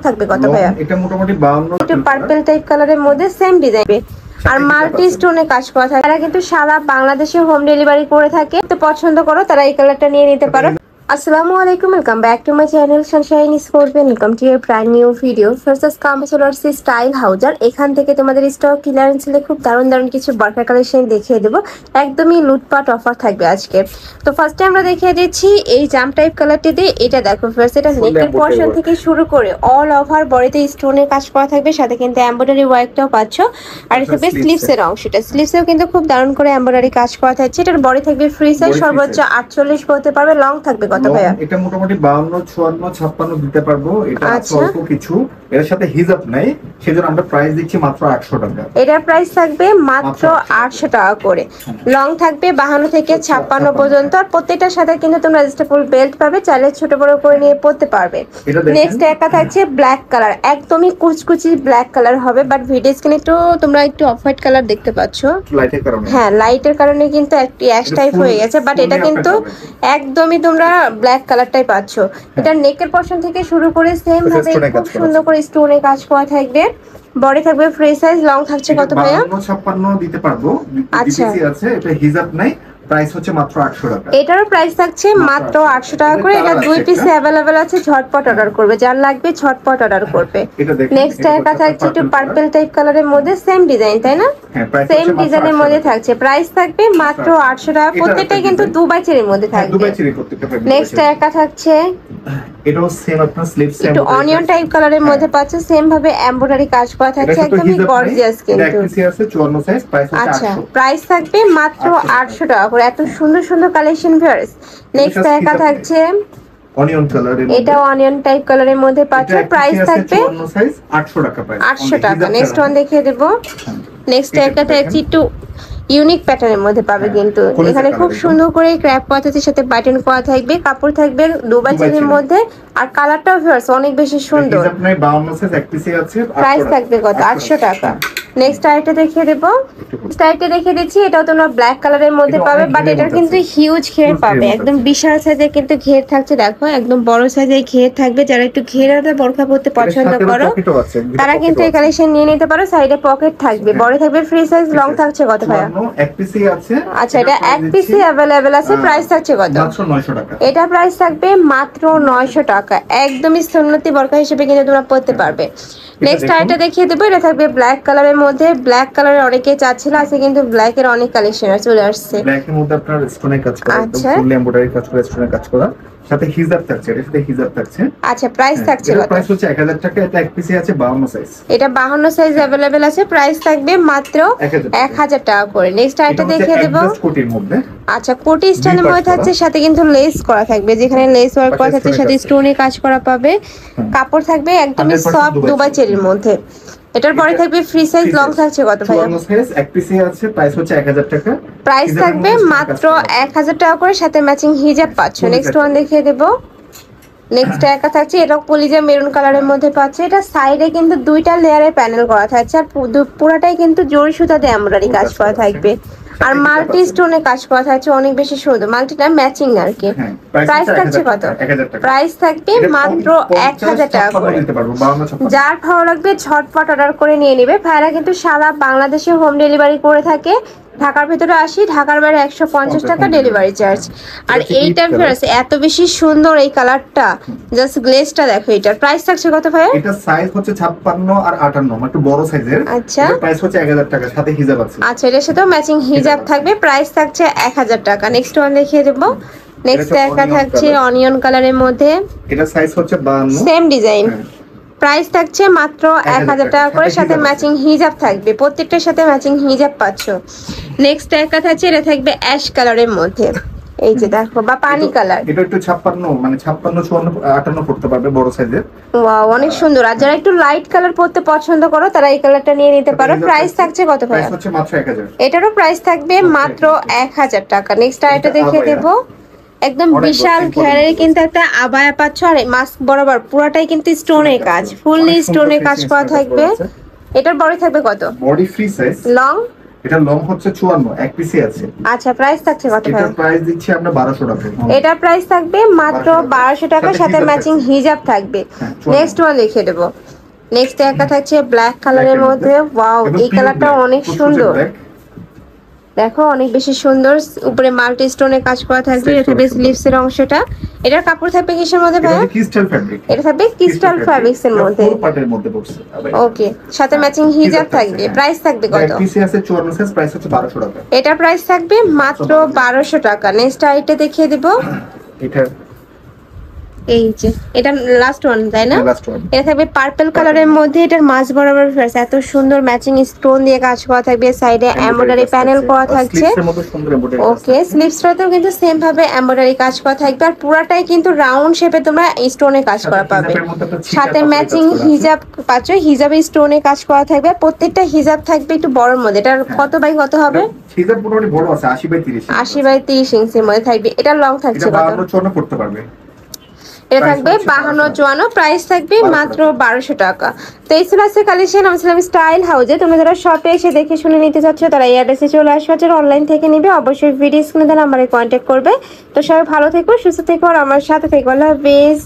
থাকবে কত ভাইয়া? এটা মোটামুটি 52 একটু পার্পল টাইপ কালারের মধ্যে সেম ডিজাইন আর মাল্টি স্টোনে কাজ করা থাকে। তারা কিন্তু সারা বাংলাদেশে হোম ডেলিভারি করে থাকে। তো পছন্দ করো তারা এই কালারটা নিয়ে নিতে পারো। আসসালামু আলাইকুম, welcome back to my channel Sunshine scorpion. Welcome to year brand new video. First কামে চলে আসছে স্টাইল হাউজার। এখান থেকে তোমাদের স্টক ক্লিয়ারেন্স সেলে খুব দারুণ দারুণ কিছু বার্কার কালেকশন দেখিয়ে দেবো। একদমই লুটপাট অফার থাকবে আজকে। তো ফার্স্টে আমরা দেখিয়ে দিচ্ছি এই জাম টাইপ কালারটি দিয়ে। এটা দেখো ফার্স্ট, এটা নেকের পোরশন থেকে শুরু করে অল ওভার বডিতে স্টোনের কাজ করা থাকবে, সাথে কিন্তু এমব্রয়ডারি ওয়ার্কটাও পাচ্ছ। আর এখানে স্লিভসের অংশটা, স্লিভসেও কিন্তু খুব দারুণ করে এমব্রয়ডারি কাজ করা থাকছে। এটার বডি থাকবে ফ্রি সাইজ, সর্বোচ্চ 48 করতে পারবে। লং থাকবে কত ভাইয়া? এটা মোটামুটি 52 56 56 দিতে পারবো। এটা অল্প কিছু, এর সাথে হিজাব নাই, সেজন্য আমরা প্রাইস দিচ্ছি মাত্র 800 টাকা। এটার প্রাইস থাকবে মাত্র 800 টাকা করে। লং থাকবে 52 থেকে 56 পর্যন্ত। আর প্রত্যেকটার সাথে কিন্তু তোমরা অ্যাডজাস্টেবল বেল্ট পাবে, চাইলে ছোট বড় করে নিয়ে পড়তে পারবে। নেক্সট একটা থাকছে ব্ল্যাক কালার, একদমই কুচকুচি ব্ল্যাক কালার হবে, বাট ভিডিও স্ক্রিনে তোমরা একটু অফ হোয়াইট কালার দেখতে পাচ্ছ লাইটের কারণে। হ্যাঁ, লাইটের কারণে কিন্তু একটু অ্যাশ টাইপ হয়ে গেছে, বাট এটা কিন্তু একদমই তোমরা ব্ল্যাক কালারটাই পাচ্ছ। এটা নেকের পোরশন থেকে শুরু করে সেম ভাবে খুব সুন্দর করে স্টোনে কাজ করা থাকবে। বডি থাকবে ফ্রি সাইজ। লং থাকছে কত ভাইয়া? 52 56 দিতে পারবো। আচ্ছা, আছে, এটা হিজাব নাই, প্রাইস হচ্ছে মাত্র 800 টাকা। এটারও প্রাইস থাকছে মাত্র 800 টাকা করে। এটা দুই পিস अवेलेबल আছে, ঝটপট অর্ডার করবে, যার লাগবে ঝটপট অর্ডার করবে। নেক্সট একটা থাকছে একটু পার্পল টাইপ কালারের মধ্যে সেম ডিজাইন, তাই না? সেম ডিজাইনের মধ্যে থাকছে, প্রাইস থাকবে মাত্র 800 টাকা। প্রত্যেকটাই কিন্তু দুবাই চেরির মধ্যে থাকবে। দুবাই চেরি প্রত্যেকটা থাকবে। নেক্সট একটা থাকছে এটাও সেম, আপনার স্লিভস একটু অনিয়ন টাইপ কালারের মধ্যে পাচ্ছে, সেম ভাবে এমব্রয়ডারি কাজ করা থাকছে, একদমই গর্জিয়াস কিন্তু। আছে 54 সাইজ, প্রাইস হচ্ছে 800। আচ্ছা, প্রাইস থাকবে মাত্র 800 টাকা করে। এত সুন্দর সুন্দর কালেকশন ভিউয়ার্স। নেক্সট একটা থাকছে অনিয়ন কালারের, এটা অনিয়ন টাইপ কালারের মধ্যে পাচ্ছে, প্রাইস থাকবে 54 সাইজ 800 টাকা প্রাইস। 800 টাকা। নেক্সট ওয়ান দেখিয়ে দেব। নেক্সট একটা থাকছে একটু ইউনিক প্যাটার্নের মধ্যে পাবে, কিন্তু এখানে খুব সুন্দর করে ক্র্যাপ পদ্ধতির সাথে বাটন করা থাকবে, কাপড় থাকবে দুবাই চেরির মধ্যে, আর কালারটাও ভিউয়ার্স অনেক বেশি সুন্দর। আপনার 52 সাইজ এক পিসে আছে, প্রাইস থাকবে কত? 800 টাকা। নেক্সট আইটেম দেখিয়ে দেব। নেক্সট আইটেম দেখিয়ে দিচ্ছি, এটাও তোমরা ব্ল্যাক কালারের মধ্যে পাবে, বাট এটার কিন্তু হিউজ ঘের পাবে, একদম বিশাল সাইজের কিন্তু ঘের থাকছে। দেখো একদম বড় সাইজের ঘের থাকবে। যারা একটু ঘেরাটা বোরকা পরতে পছন্দ করো তারা কিন্তু এই কালেকশন নিয়ে নিতে পারো। সাইডে পকেট থাকবে, বড় থাকবে ফ্রি সাইজ। লং থাকছে কত ভাইয়া? এক পিসে আছে। আচ্ছা, এটা এক পিসে अवेलेबल আছে, প্রাইস থাকছে কত? মাত্র 900 টাকা। এটা প্রাইস থাকবে মাত্র 900 টাকা। একদমই সুন্নতি বোরকা হিসেবে কিন্তু তোমরা পরতে পারবে। নেক্সট আইটা দেখিয়ে দেবো। এটা থাকবে ব্ল্যাক কালারের মধ্যে। ব্ল্যাক কালারের অনেকে চাচ্ছিল, আছে কিন্তু ব্ল্যাক এর অনেক কালেকশন চলে আসছে। ব্ল্যাক এর মধ্যে আপনার স্টোনের কাজ করা, একদম ফুল এমব্রয়ডারি কাজ করা, স্টোনের কাজ করা, সাথে হিজাব থাকছে। এর সাথে হিজাব থাকছে। আচ্ছা, প্রাইস থাকছে কত? প্রাইস হচ্ছে 1000 টাকা। এটা এক পিসে আছে 52 সাইজ। এটা 52 সাইজ अवेलेबल আছে, প্রাইস থাকবে মাত্র 1000 টাকা করে। নেক্সট আইটা দেখিয়ে দেব। কোটির মধ্যে, আচ্ছা, কোটি স্টাইলের মধ্যে থাকছে, সাথে কিন্তু লেস করা থাকবে, যেখানে লেস ওয়ার্ক করা থাকছে, সাথে স্টোনে কাজ করা পাবে। কাপড় থাকবে একদমই সফট দুবাই চেরির মধ্যে। এটার পরে থাকবে ফ্রি সাইজ। লং থাকছে কত ভাইয়া? 54 সাইজ এক পিসে আছে, প্রাইস হচ্ছে 1000 টাকা। প্রাইস থাকবে মাত্র 1000 টাকা করে, সাথে ম্যাচিং হিজাব পাচ্ছ। নেক্সট ওয়ান দেখিয়ে দেব। নেক্সট একটা থাকছে, এটা কলিজা মেরুন কালারের মধ্যে পাচ্ছে। এটা সাইডে কিন্তু দুইটা লেয়ারে প্যানেল করা থাকছে, আর পুরোটাই কিন্তু জরি সুতা দিয়ে এমব্রয়ডারি কাজ করা থাকবে, আর মাল্টি স্টোনে কাজ করা থাকছে, অনেক বেশি সুন্দর। মাল্টিটা ম্যাচিং আর কি। প্রাইস থাকছে কত? প্রাইস থাকবে মাত্র 1000 টাকা করে। যার ভালো লাগবে ঝটপট অর্ডার করে নিয়ে নেবে। ভাইরা কিন্তু সারা বাংলাদেশে হোম ডেলিভারি করে থাকে। ঢাকার ভিতরে 80, ঢাকার বাইরে 150 টাকা ডেলিভারি চার্জ। আর এইটা ভিউয়ার্স এত বেশি সুন্দর এই কালারটা, জাস্ট গ্লেজটা দেখো। এটার প্রাইস থাকছে কত ভাইয়া? এটা সাইজ হচ্ছে 56 আর 58, একটু বড় সাইজের। আচ্ছা, প্রাইস হচ্ছে 1000 টাকা, সাথে হিজাব আছে। আচ্ছা, এর সাথেও ম্যাচিং হিজাব থাকবে। প্রাইস থাকছে 1000 টাকা। নেক্সট ওয়ান দেখিয়ে দেব। নেক্সট একটা থাকছে অনিয়ন কালারের মধ্যে। এটা সাইজ হচ্ছে 52, সেম ডিজাইন। প্রাইস থাকছে মাত্র 1000 টাকা করে, সাথে ম্যাচিং হিজাব থাকবে। প্রত্যেকটার সাথে ম্যাচিং হিজাব পাচ্ছ। নেক্সট একটা থাকছে, এটা থাকবে অ্যাশ কালারের মধ্যে, এই যে দেখো, বা পানি কালার। এটা একটু 56 মানে 56 54 58 পড়তে পারবে, বড় সাইজের। ওয়াও, অনেক সুন্দর। আর যারা একটু লাইট কালার পরতে পছন্দ করো তারা এই কালারটা নিয়ে নিতে পারো। প্রাইস থাকছে কত ভাইয়া? প্রাইস হচ্ছে মাত্র 1000। এটারও প্রাইস থাকবে মাত্র 1000 টাকা। নেক্সট আইটা দেখিয়ে দেব। একদম বিশাল ঘেরের কিন্তু একটা আবায়া পাচ্ছ, আর মাস্ক বরাবর পুরাটাই কিন্তু স্টোনের কাজ, ফুললি স্টোনের কাজ করা থাকবে। এটার বডি থাকবে কত? Body free size. লং এটা লং হচ্ছে 54 এক পিসে আছে। আচ্ছা, প্রাইস থাকছে কত ভাই? এটার প্রাইস দিচ্ছি আমরা 1200 টাকা। এটার প্রাইস থাকবে মাত্র 1200 টাকা, সাথে ম্যাচিং হিজাব থাকবে। নেক্সট ওয়ান দেখিয়ে দেবো। নেক্সট একটা থাকছে ব্ল্যাক কালারের মধ্যে। ওয়াও, এই কালারটা অনেক সুন্দর, দেখো অনেক বেশি সুন্দর। উপরে মাল্টি স্টোনের কাজ করা থাকবে, এটা বেস স্লিভস এর অংশটা। এটার কাপড় থাকবে কিসের মধ্যে ভাই? এটা ক্রিস্টাল ফ্যাব্রিক। এটা থাকবে ক্রিস্টাল ফ্যাব্রিক্স এর মধ্যে, পুরো পাটের মধ্যে পড়ছে। ওকে, সাথে ম্যাচিং হিজাব থাকবে। প্রাইস থাকবে কত? পিসে আছে 54 সাইজ, প্রাইস হচ্ছে 1200 টাকা। এটা প্রাইস থাকবে মাত্র 1200 টাকা। নেক্সট আইটেম দেখিয়ে দিব। এটা এই যে এটা লাস্ট ওয়ান, তাই না? Last one. এটা থাকবে পার্পল কালারের মধ্যে, এটার মাঝ বরাবর ফেস এত সুন্দর ম্যাচিং স্টোন দিয়ে কাজ করা থাকবে, সাইডে এমব্রয়ডারি প্যানেল করা থাকছে। ওকে, স্লিভসটাতেও কিন্তু সেম ভাবে এমব্রয়ডারি কাজ করা থাকবে, আর পুরাটাই কিন্তু রাউন্ড শেপে তোমরা স্টোনে কাজ করা পাবে। সাথে ম্যাচিং হিজাব পাচ্ছ, হিজাবে স্টোনে কাজ করা থাকবে। প্রত্যেকটা হিজাব থাকবে একটু বড়র মধ্যে। এটার কত বাই কত হবে? হিজাব মোটামুটি বড় আছে, 80 বাই 30। 80 বাই 30 ইঞ্চির মধ্যে থাকবে। এটা লং থাকছে এটা কত? 52-54 করতে পারবে। এটা থাকবে 52-54, প্রাইস থাকবে মাত্র 1200 টাকা। তো এই ছিল আজকে কালেকশন। আমি ছিলাম স্টাইল হাউজে। তুমি যারা শপে এসে দেখে শুনে নিতে চাচ্ছ তারা এই অ্যাড্রেসে চলে আসবে, যারা অনলাইন থেকে নিবে অবশ্যই ভিডিও স্ক্রিনে দেওয়া নাম্বারে কন্ট্যাক্ট করবে। তো সবাই ভালো থেকো, সুস্থ থেকো, আর আমার সাথে থেকো। আল্লাহ হাফেজ।